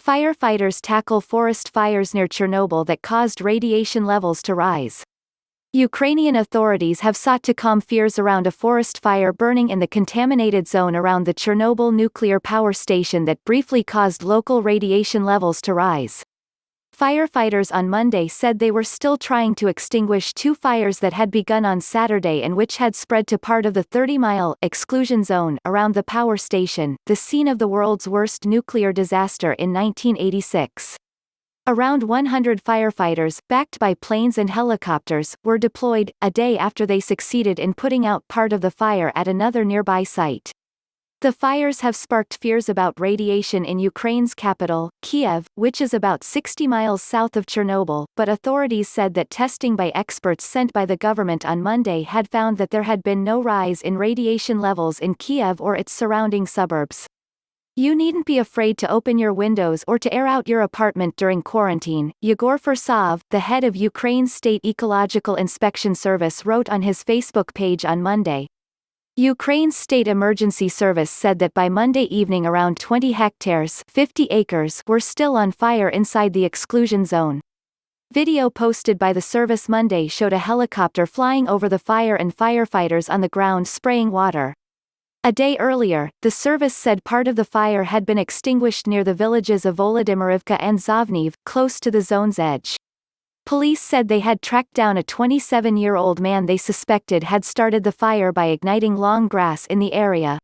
Firefighters tackle forest fires near Chernobyl that caused radiation levels to rise. Ukrainian authorities have sought to calm fears around a forest fire burning in the contaminated zone around the Chernobyl nuclear power station that briefly caused local radiation levels to rise. Firefighters on Monday said they were still trying to extinguish two fires that had begun on Saturday and which had spread to part of the 30-mile exclusion zone around the power station, the scene of the world's worst nuclear disaster in 1986. Around 100 firefighters, backed by planes and helicopters, were deployed, a day after they succeeded in putting out part of the fire at another nearby site. The fires have sparked fears about radiation in Ukraine's capital, Kyiv, which is about 60 miles south of Chernobyl, but authorities said that testing by experts sent by the government on Monday had found that there had been no rise in radiation levels in Kyiv or its surrounding suburbs. You needn't be afraid to open your windows or to air out your apartment during quarantine, Yegor Fursov, the head of Ukraine's State Ecological Inspection Service, wrote on his Facebook page on Monday. Ukraine's State Emergency Service said that by Monday evening around 20 hectares 50 acres were still on fire inside the exclusion zone. Video posted by the service Monday showed a helicopter flying over the fire and firefighters on the ground spraying water. A day earlier, the service said part of the fire had been extinguished near the villages of Volodymyrivka and Zovniv, close to the zone's edge. Police said they had tracked down a 27-year-old man they suspected had started the fire by igniting long grass in the area.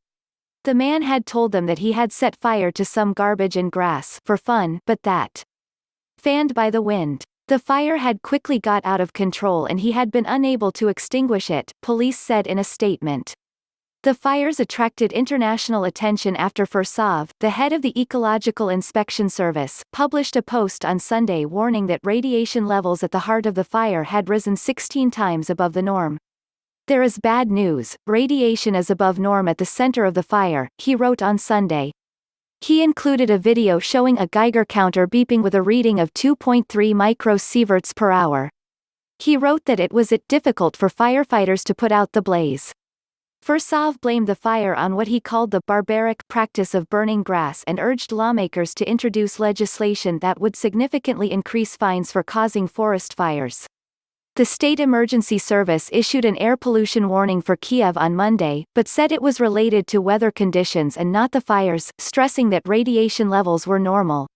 The man had told them that he had set fire to some garbage and grass for fun, but that, fanned by the wind, the fire had quickly got out of control and he had been unable to extinguish it, police said in a statement. The fires attracted international attention after Fursov, the head of the Ecological Inspection Service, published a post on Sunday warning that radiation levels at the heart of the fire had risen 16 times above the norm. There is bad news, radiation is above norm at the center of the fire, he wrote on Sunday. He included a video showing a Geiger counter beeping with a reading of 2.3 microsieverts per hour. He wrote that it was difficult for firefighters to put out the blaze. Fursov blamed the fire on what he called the barbaric practice of burning grass and urged lawmakers to introduce legislation that would significantly increase fines for causing forest fires. The State Emergency Service issued an air pollution warning for Kyiv on Monday, but said it was related to weather conditions and not the fires, stressing that radiation levels were normal.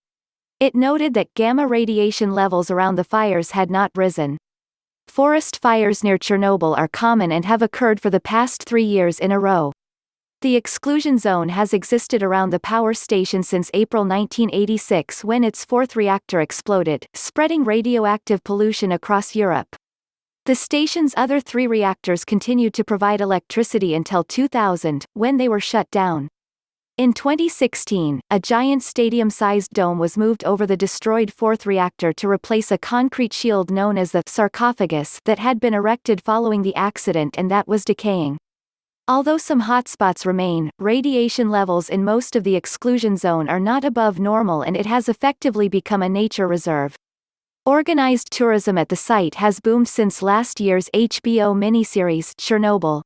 It noted that gamma radiation levels around the fires had not risen. Forest fires near Chernobyl are common and have occurred for the past 3 years in a row. The exclusion zone has existed around the power station since April 1986 when its fourth reactor exploded, spreading radioactive pollution across Europe. The station's other 3 reactors continued to provide electricity until 2000, when they were shut down. In 2016, a giant stadium-sized dome was moved over the destroyed fourth reactor to replace a concrete shield known as the sarcophagus that had been erected following the accident and that was decaying. Although some hotspots remain, radiation levels in most of the exclusion zone are not above normal and it has effectively become a nature reserve. Organized tourism at the site has boomed since last year's HBO miniseries Chernobyl.